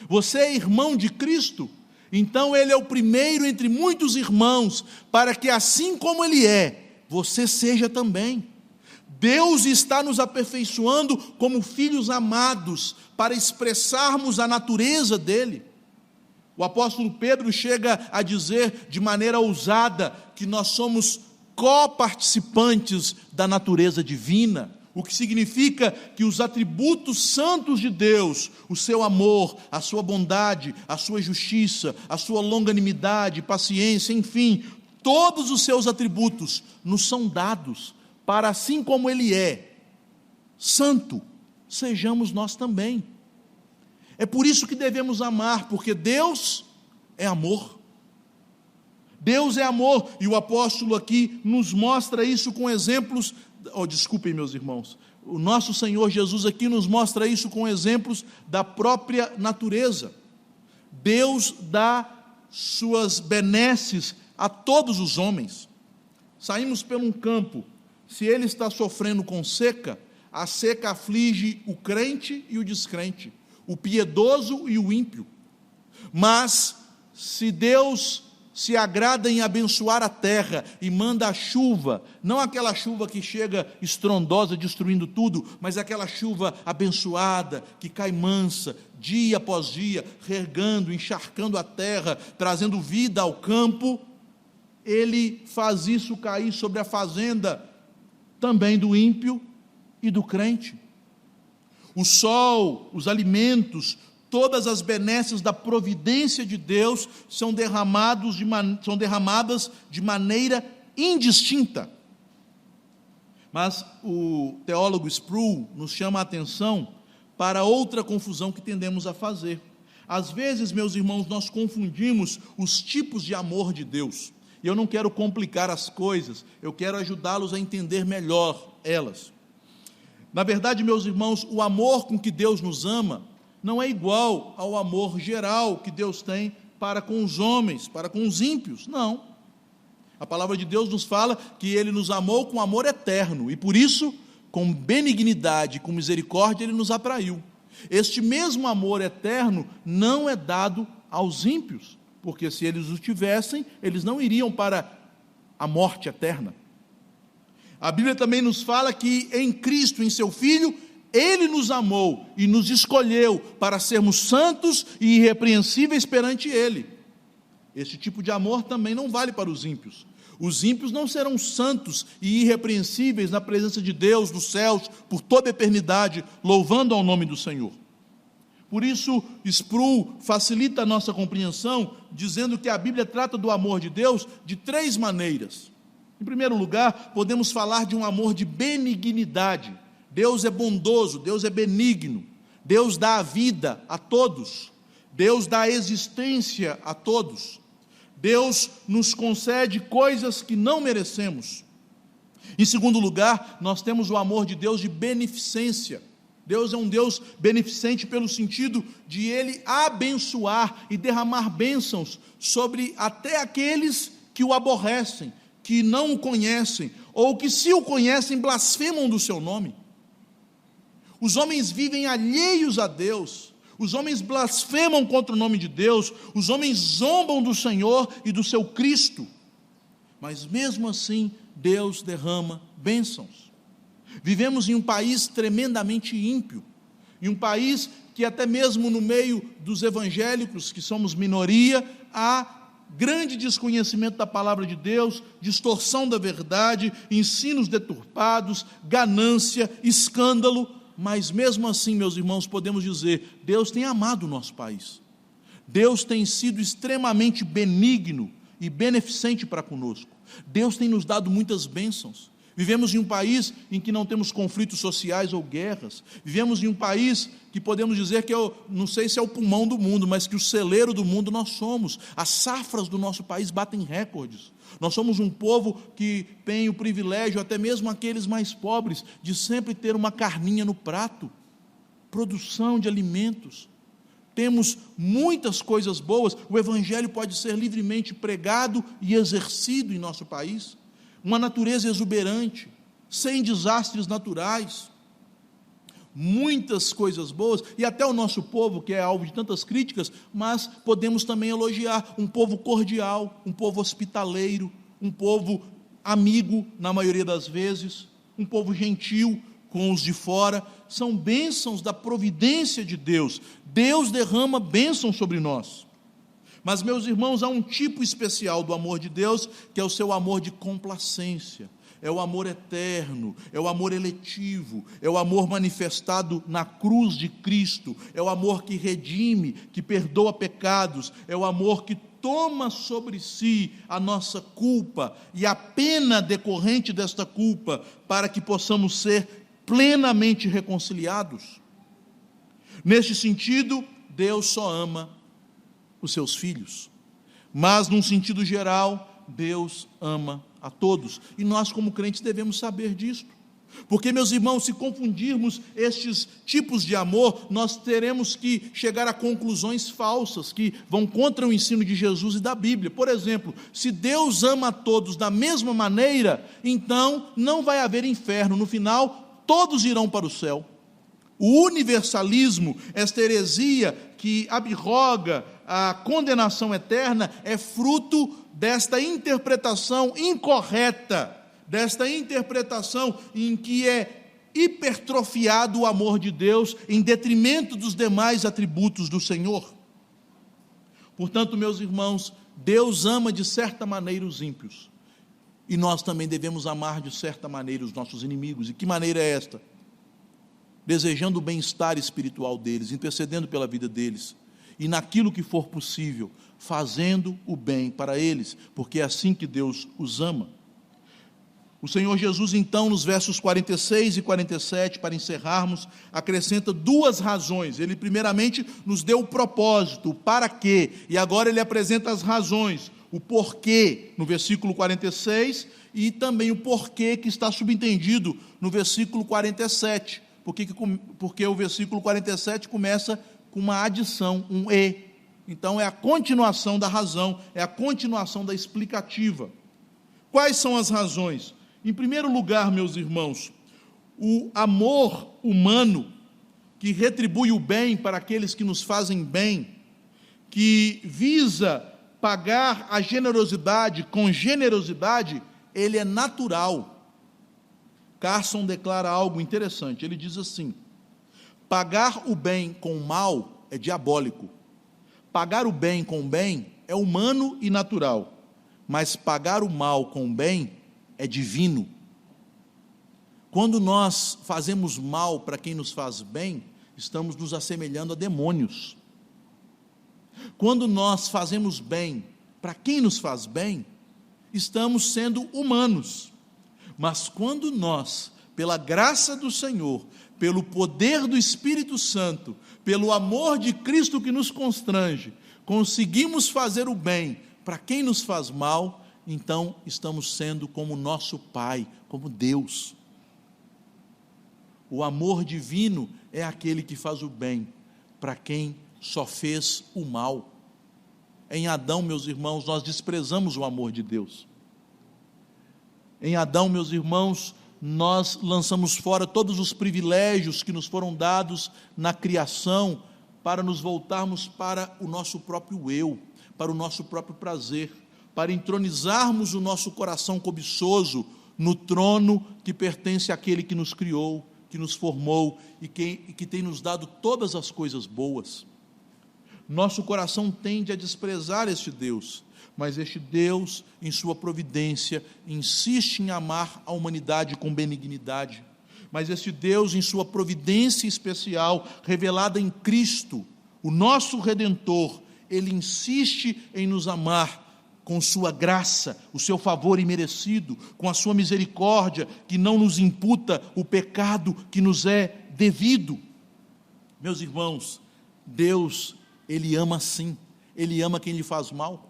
Speaker 1: Você é irmão de Cristo, então Ele é o primeiro entre muitos irmãos, para que assim como Ele é, você seja também. Deus está nos aperfeiçoando como filhos amados, para expressarmos a natureza dEle. O apóstolo Pedro chega a dizer de maneira ousada que nós somos coparticipantes da natureza divina, o que significa que os atributos santos de Deus, o seu amor, a sua bondade, a sua justiça, a sua longanimidade, paciência, enfim, todos os seus atributos nos são dados para, assim como Ele é santo, sejamos nós também. É por isso que devemos amar, porque Deus é amor. Deus é amor, e o apóstolo aqui nos mostra isso com exemplos. Desculpem, meus irmãos, o nosso Senhor Jesus aqui nos mostra isso com exemplos da própria natureza. Deus dá suas benesses a todos os homens. Saímos por um campo, se ele está sofrendo com seca, a seca aflige o crente e o descrente, o piedoso e o ímpio. Mas se Deus se agrada em abençoar a terra e manda a chuva, não aquela chuva que chega estrondosa, destruindo tudo, mas aquela chuva abençoada, que cai mansa, dia após dia, regando, encharcando a terra, trazendo vida ao campo, Ele faz isso cair sobre a fazenda também do ímpio e do crente. O sol, os alimentos, todas as benesses da providência de Deus são derramadas de maneira indistinta. Mas o teólogo Sproul nos chama a atenção para outra confusão que tendemos a fazer. Às vezes, meus irmãos, nós confundimos os tipos de amor de Deus. E eu não quero complicar as coisas, eu quero ajudá-los a entender melhor elas. Na verdade, meus irmãos, o amor com que Deus nos ama não é igual ao amor geral que Deus tem para com os homens, para com os ímpios, não. A palavra de Deus nos fala que Ele nos amou com amor eterno, e por isso, com benignidade, com misericórdia, Ele nos atraiu. Este mesmo amor eterno não é dado aos ímpios, porque se eles o tivessem, eles não iriam para a morte eterna. A Bíblia também nos fala que em Cristo, em seu Filho, Ele nos amou e nos escolheu para sermos santos e irrepreensíveis perante Ele. Este tipo de amor também não vale para os ímpios. Os ímpios não serão santos e irrepreensíveis na presença de Deus nos céus por toda a eternidade, louvando ao nome do Senhor. Por isso, Sproul facilita a nossa compreensão, dizendo que a Bíblia trata do amor de Deus de três maneiras. Em primeiro lugar, podemos falar de um amor de benignidade. Deus é bondoso, Deus é benigno, Deus dá a vida a todos, Deus dá a existência a todos, Deus nos concede coisas que não merecemos. Em segundo lugar, nós temos o amor de Deus de beneficência. Deus é um Deus beneficente pelo sentido de Ele abençoar e derramar bênçãos sobre até aqueles que o aborrecem, que não o conhecem, ou que se o conhecem, blasfemam do seu nome. Os homens vivem alheios a Deus, os homens blasfemam contra o nome de Deus, os homens zombam do Senhor e do seu Cristo, mas mesmo assim, Deus derrama bênçãos. Vivemos em um país tremendamente ímpio, em um país que até mesmo no meio dos evangélicos, que somos minoria, há grande desconhecimento da palavra de Deus, distorção da verdade, ensinos deturpados, ganância, escândalo, mas mesmo assim, meus irmãos, podemos dizer, Deus tem amado o nosso país, Deus tem sido extremamente benigno e beneficente para conosco, Deus tem nos dado muitas bênçãos. Vivemos em um país em que não temos conflitos sociais ou guerras, vivemos em um país que podemos dizer que não sei se é o pulmão do mundo, mas que o celeiro do mundo nós somos. As safras do nosso país batem recordes. Nós somos um povo que tem o privilégio, até mesmo aqueles mais pobres, de sempre ter uma carninha no prato, produção de alimentos. Temos muitas coisas boas, o evangelho pode ser livremente pregado e exercido em nosso país. Uma natureza exuberante, sem desastres naturais, muitas coisas boas, e até o nosso povo, que é alvo de tantas críticas, mas podemos também elogiar, um povo cordial, um povo hospitaleiro, um povo amigo, na maioria das vezes, um povo gentil com os de fora, são bênçãos da providência de Deus, Deus derrama bênçãos sobre nós. Mas, meus irmãos, há um tipo especial do amor de Deus, que é o seu amor de complacência, é o amor eterno, é o amor eletivo, é o amor manifestado na cruz de Cristo, é o amor que redime, que perdoa pecados, é o amor que toma sobre si a nossa culpa e a pena decorrente desta culpa, para que possamos ser plenamente reconciliados. Neste sentido, Deus só ama os seus filhos, mas num sentido geral, Deus ama a todos, e nós como crentes devemos saber disto, porque, meus irmãos, se confundirmos estes tipos de amor, nós teremos que chegar a conclusões falsas, que vão contra o ensino de Jesus e da Bíblia. Por exemplo, se Deus ama a todos da mesma maneira, então não vai haver inferno, no final todos irão para o céu. O universalismo, esta heresia que abroga a condenação eterna, é fruto desta interpretação incorreta, desta interpretação em que é hipertrofiado o amor de Deus em detrimento dos demais atributos do Senhor. Portanto, meus irmãos, Deus ama de certa maneira os ímpios, e nós também devemos amar de certa maneira os nossos inimigos. E que maneira é esta? Desejando o bem-estar espiritual deles, intercedendo pela vida deles, e naquilo que for possível, fazendo o bem para eles, porque é assim que Deus os ama. O Senhor Jesus, então, nos versos 46 e 47, para encerrarmos, acrescenta duas razões. Ele primeiramente nos deu o propósito, o para quê, e agora ele apresenta as razões, o porquê, no versículo 46, e também o porquê que está subentendido no versículo 47, porque o versículo 47 começa com uma adição, um e. Então é a continuação da razão, é a continuação da explicativa. Quais são as razões? Em primeiro lugar, meus irmãos, o amor humano que retribui o bem para aqueles que nos fazem bem, que visa pagar a generosidade com generosidade, ele é natural. Carson declara algo interessante, ele diz assim: pagar o bem com o mal é diabólico, pagar o bem com o bem é humano e natural, mas pagar o mal com o bem é divino. Quando nós fazemos mal para quem nos faz bem, estamos nos assemelhando a demônios. Quando nós fazemos bem para quem nos faz bem, estamos sendo humanos. Mas quando nós, pela graça do Senhor, pelo poder do Espírito Santo, pelo amor de Cristo que nos constrange, conseguimos fazer o bem para quem nos faz mal, então estamos sendo como nosso Pai, como Deus. O amor divino é aquele que faz o bem para quem só fez o mal. Em Adão, meus irmãos, nós desprezamos o amor de Deus. Em Adão, meus irmãos, nós lançamos fora todos os privilégios que nos foram dados na criação para nos voltarmos para o nosso próprio eu, para o nosso próprio prazer, para entronizarmos o nosso coração cobiçoso no trono que pertence àquele que nos criou, que nos formou e que tem nos dado todas as coisas boas. Nosso coração tende a desprezar este Deus, mas este Deus, em sua providência, insiste em amar a humanidade com benignidade. Mas este Deus, em sua providência especial, revelada em Cristo, o nosso Redentor, Ele insiste em nos amar com sua graça, o seu favor imerecido, com a sua misericórdia, que não nos imputa o pecado que nos é devido. Meus irmãos, Deus, Ele ama sim, Ele ama quem lhe faz mal.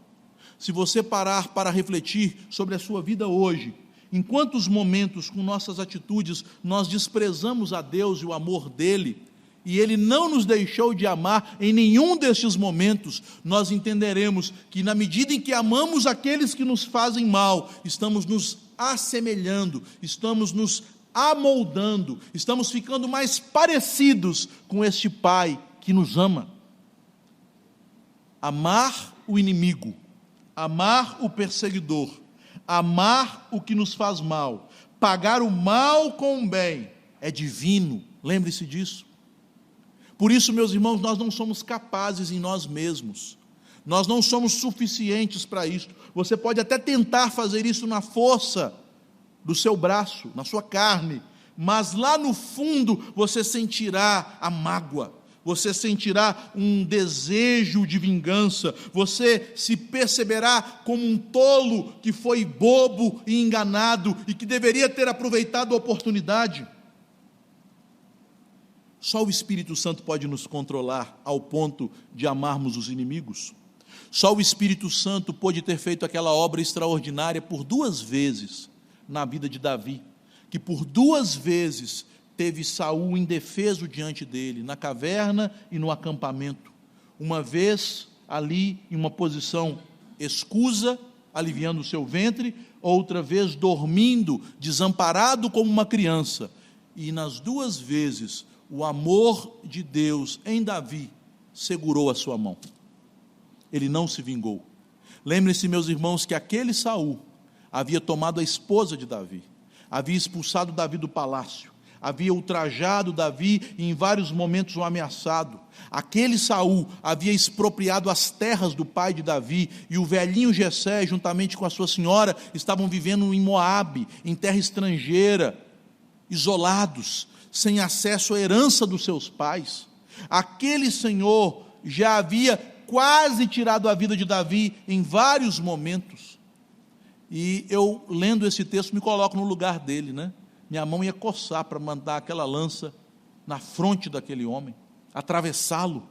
Speaker 1: Se você parar para refletir sobre a sua vida hoje, em quantos momentos com nossas atitudes nós desprezamos a Deus e o amor dEle, e Ele não nos deixou de amar em nenhum destes momentos, nós entenderemos que na medida em que amamos aqueles que nos fazem mal, estamos nos assemelhando, estamos nos amoldando, estamos ficando mais parecidos com este Pai que nos ama. Amar o inimigo, amar o perseguidor, amar o que nos faz mal, pagar o mal com o bem, é divino, lembre-se disso. Por isso, meus irmãos, nós não somos capazes em nós mesmos, nós não somos suficientes para isso. Você pode até tentar fazer isso na força do seu braço, na sua carne, mas lá no fundo você sentirá a mágoa, você sentirá um desejo de vingança, você se perceberá como um tolo que foi bobo e enganado e que deveria ter aproveitado a oportunidade. Só o Espírito Santo pode nos controlar ao ponto de amarmos os inimigos. Só o Espírito Santo pôde ter feito aquela obra extraordinária por 2 vezes na vida de Davi, que por 2 vezes teve Saul indefeso diante dele, na caverna e no acampamento. Uma vez ali em uma posição escusa, aliviando o seu ventre, outra vez dormindo, desamparado como uma criança. E nas 2 vezes, o amor de Deus em Davi segurou a sua mão. Ele não se vingou. Lembrem-se, meus irmãos, que aquele Saul havia tomado a esposa de Davi, havia expulsado Davi do palácio, havia ultrajado Davi e em vários momentos o ameaçado. Aquele Saul havia expropriado as terras do pai de Davi, e o velhinho Jessé, juntamente com a sua senhora, estavam vivendo em Moabe, em terra estrangeira, isolados, sem acesso à herança dos seus pais. Aquele Senhor já havia quase tirado a vida de Davi em vários momentos. E eu, lendo esse texto, me coloco no lugar dele, né? Minha mão ia coçar para mandar aquela lança na fronte daquele homem, atravessá-lo,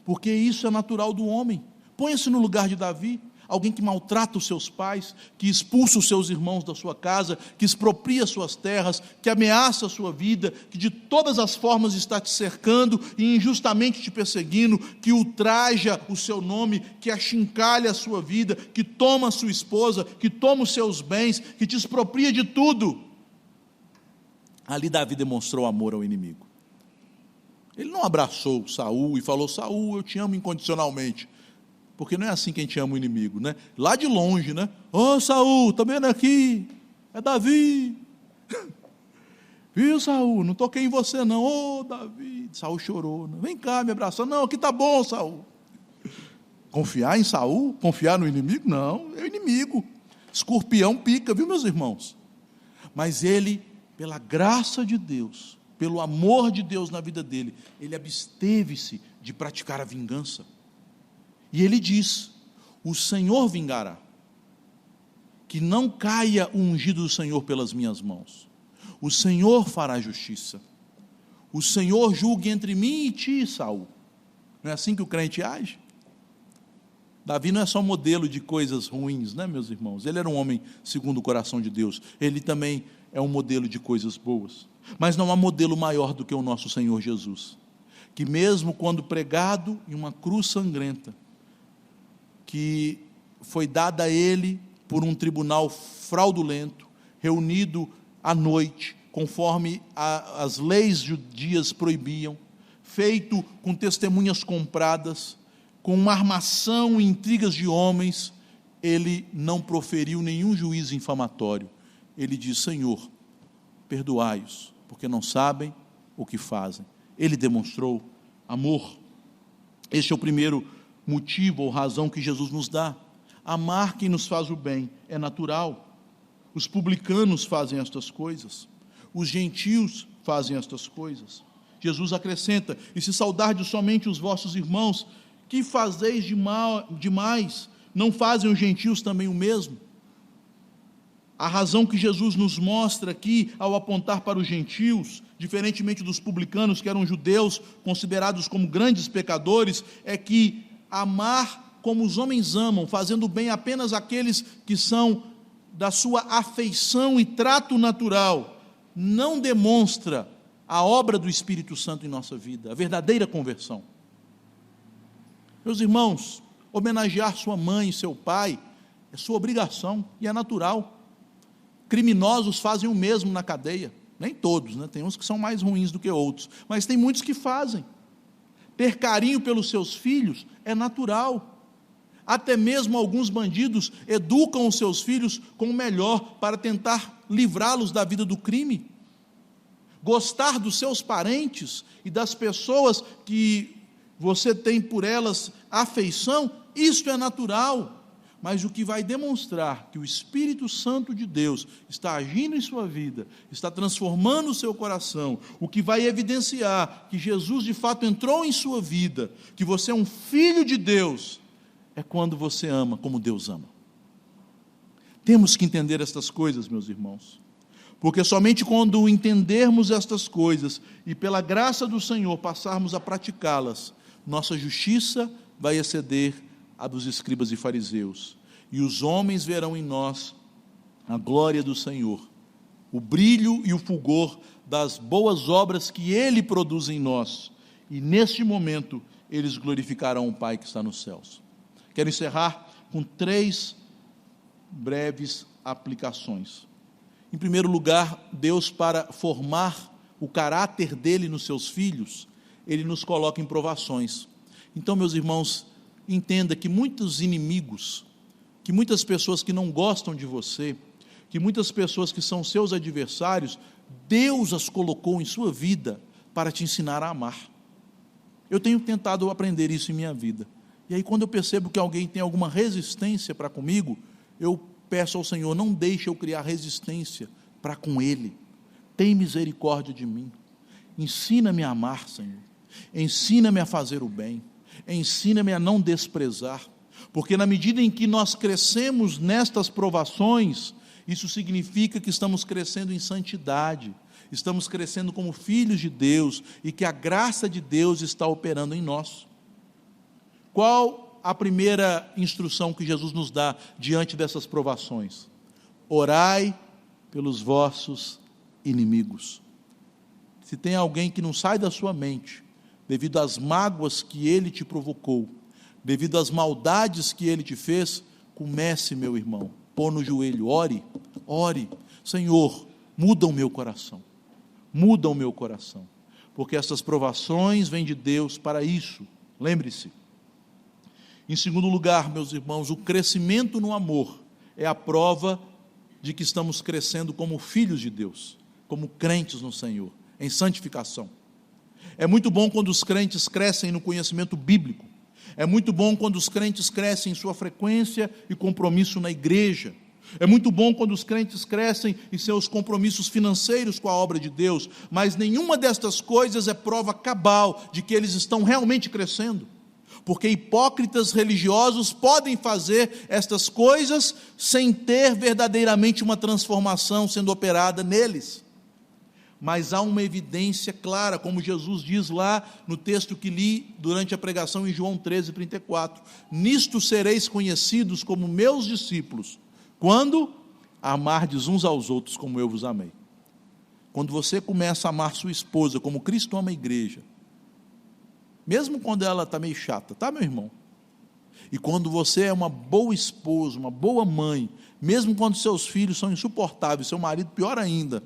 Speaker 1: porque isso é natural do homem. Ponha-se no lugar de Davi, alguém que maltrata os seus pais, que expulsa os seus irmãos da sua casa, que expropria suas terras, que ameaça a sua vida, que de todas as formas está te cercando e injustamente te perseguindo, que ultraja o seu nome, que achincalha a sua vida, que toma a sua esposa, que toma os seus bens, que te expropria de tudo. Ali Davi demonstrou amor ao inimigo. Ele não abraçou Saul e falou: Saul, eu te amo incondicionalmente. Porque não é assim que a gente ama o inimigo, né? Lá de longe, né? Ô Saul, tá vendo aqui? É Davi. Viu, Saul? Não toquei em você não. Ô Davi. Saul chorou. Né? Vem cá me abraçar. Não, aqui tá bom, Saul. Confiar em Saul? Confiar no inimigo? Não, é o inimigo. Escorpião pica, viu, meus irmãos? Mas ele, pela graça de Deus, pelo amor de Deus na vida dele, ele absteve-se de praticar a vingança. E ele diz: o Senhor vingará, que não caia o ungido do Senhor pelas minhas mãos. O Senhor fará justiça. O Senhor julgue entre mim e ti, Saul. Não é assim que o crente age? Davi não é só modelo de coisas ruins, né, meus irmãos? Ele era um homem segundo o coração de Deus. Ele também é um modelo de coisas boas, mas não há modelo maior do que o nosso Senhor Jesus, que mesmo quando pregado em uma cruz sangrenta, que foi dada a ele por um tribunal fraudulento, reunido à noite, conforme as leis judias proibiam, feito com testemunhas compradas, com uma armação e intrigas de homens, ele não proferiu nenhum juízo infamatório. Ele diz: Senhor, perdoai-os, porque não sabem o que fazem. Ele demonstrou amor. Este é o primeiro motivo ou razão que Jesus nos dá. Amar quem nos faz o bem é natural. Os publicanos fazem estas coisas, os gentios fazem estas coisas. Jesus acrescenta: e se saudardes somente os vossos irmãos, que fazeis demais? Não fazem os gentios também o mesmo? A razão que Jesus nos mostra aqui, ao apontar para os gentios, diferentemente dos publicanos, que eram judeus considerados como grandes pecadores, é que amar como os homens amam, fazendo bem apenas àqueles que são da sua afeição e trato natural, não demonstra a obra do Espírito Santo em nossa vida, a verdadeira conversão. Meus irmãos, homenagear sua mãe e seu pai é sua obrigação e é natural. Criminosos fazem o mesmo na cadeia, nem todos, né? Tem uns que são mais ruins do que outros, mas tem muitos que fazem. Ter carinho pelos seus filhos é natural. Até mesmo alguns bandidos educam os seus filhos com o melhor para tentar livrá-los da vida do crime. Gostar dos seus parentes e das pessoas que você tem por elas afeição, isto é natural. Mas o que vai demonstrar que o Espírito Santo de Deus está agindo em sua vida, está transformando o seu coração, o que vai evidenciar que Jesus de fato entrou em sua vida, que você é um filho de Deus, é quando você ama como Deus ama. Temos que entender estas coisas, meus irmãos, porque somente quando entendermos estas coisas e pela graça do Senhor passarmos a praticá-las, nossa justiça vai exceder a dos escribas e fariseus, e os homens verão em nós a glória do Senhor, o brilho e o fulgor das boas obras que Ele produz em nós, e neste momento eles glorificarão o Pai que está nos céus. Quero encerrar com 3 breves aplicações. Em primeiro lugar, Deus, para formar o caráter dele nos seus filhos, Ele nos coloca em provações. Então, meus irmãos, entenda que muitos inimigos, que muitas pessoas que não gostam de você, que muitas pessoas que são seus adversários, Deus as colocou em sua vida para te ensinar a amar. Eu tenho tentado aprender isso em minha vida. E aí, quando eu percebo que alguém tem alguma resistência para comigo, eu peço ao Senhor: não deixe eu criar resistência para com ele. Tem misericórdia de mim. Ensina-me a amar, Senhor. Ensina-me a fazer o bem. Ensina-me a não desprezar, porque na medida em que nós crescemos nestas provações, isso significa que estamos crescendo em santidade, estamos crescendo como filhos de Deus, e que a graça de Deus está operando em nós. Qual a primeira instrução que Jesus nos dá diante dessas provações? Orai pelos vossos inimigos. Se tem alguém que não sai da sua mente, devido às mágoas que ele te provocou, devido às maldades que ele te fez, comece, meu irmão, pôr no joelho, ore, Senhor, muda o meu coração, porque essas provações vêm de Deus para isso, lembre-se. Em segundo lugar, meus irmãos, o crescimento no amor é a prova de que estamos crescendo como filhos de Deus, como crentes no Senhor, em santificação. É muito bom quando os crentes crescem no conhecimento bíblico. É muito bom quando os crentes crescem em sua frequência e compromisso na igreja. É muito bom quando os crentes crescem em seus compromissos financeiros com a obra de Deus. Mas nenhuma destas coisas é prova cabal de que eles estão realmente crescendo. Porque hipócritas religiosos podem fazer estas coisas sem ter verdadeiramente uma transformação sendo operada neles. Mas há uma evidência clara, como Jesus diz lá no texto que li durante a pregação em João 13:34. Nisto sereis conhecidos como meus discípulos, quando amardes uns aos outros como eu vos amei. Quando você começa a amar sua esposa como Cristo ama a igreja, mesmo quando ela está meio chata, tá, meu irmão? E quando você é uma boa esposa, uma boa mãe, mesmo quando seus filhos são insuportáveis, seu marido pior ainda,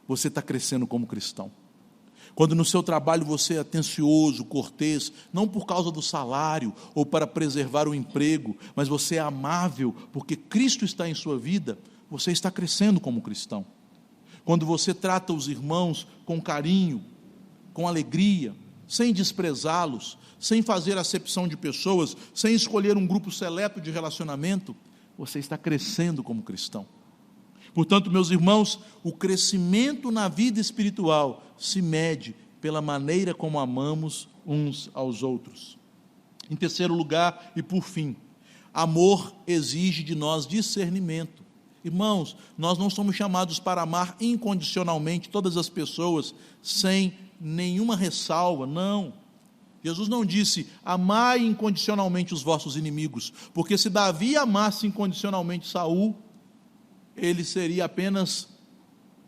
Speaker 1: você está crescendo como cristão. Quando no seu trabalho você é atencioso, cortês, não por causa do salário ou para preservar o emprego, mas você é amável porque Cristo está em sua vida, você está crescendo como cristão. Quando você trata os irmãos com carinho, com alegria, sem desprezá-los, sem fazer acepção de pessoas, sem escolher um grupo seleto de relacionamento, você está crescendo como cristão. Portanto, meus irmãos, o crescimento na vida espiritual se mede pela maneira como amamos uns aos outros. Em terceiro lugar, e por fim, amor exige de nós discernimento. Irmãos, nós não somos chamados para amar incondicionalmente todas as pessoas, sem nenhuma ressalva, não. Jesus não disse, amai incondicionalmente os vossos inimigos, porque se Davi amasse incondicionalmente Saul, ele seria apenas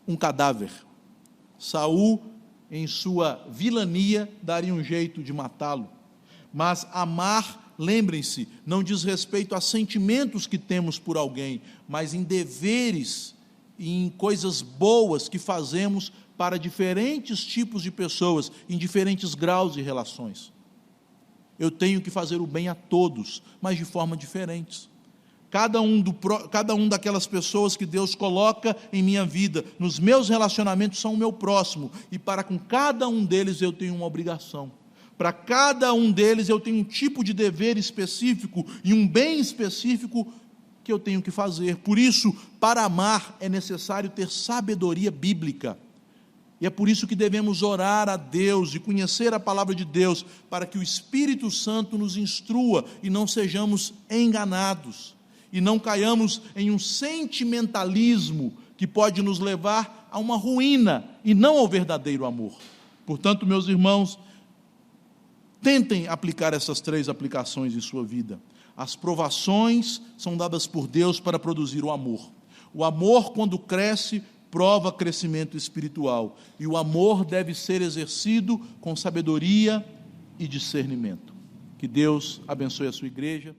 Speaker 1: um cadáver. Saul, em sua vilania, daria um jeito de matá-lo. Mas amar, lembrem-se, não diz respeito a sentimentos que temos por alguém, mas em deveres e em coisas boas que fazemos para diferentes tipos de pessoas, em diferentes graus de relações. Eu tenho que fazer o bem a todos, mas de forma diferentes. Cada um daquelas pessoas que Deus coloca em minha vida, nos meus relacionamentos, são o meu próximo, e para com cada um deles eu tenho uma obrigação. Para cada um deles eu tenho um tipo de dever específico e um bem específico que eu tenho que fazer. Por isso, para amar é necessário ter sabedoria bíblica. E é por isso que devemos orar a Deus e conhecer a palavra de Deus, para que o Espírito Santo nos instrua e não sejamos enganados, e não caiamos em um sentimentalismo que pode nos levar a uma ruína e não ao verdadeiro amor. Portanto, meus irmãos, tentem aplicar essas 3 aplicações em sua vida. As provações são dadas por Deus para produzir o amor. O amor, quando cresce, prova crescimento espiritual. E o amor deve ser exercido com sabedoria e discernimento. Que Deus abençoe a sua igreja.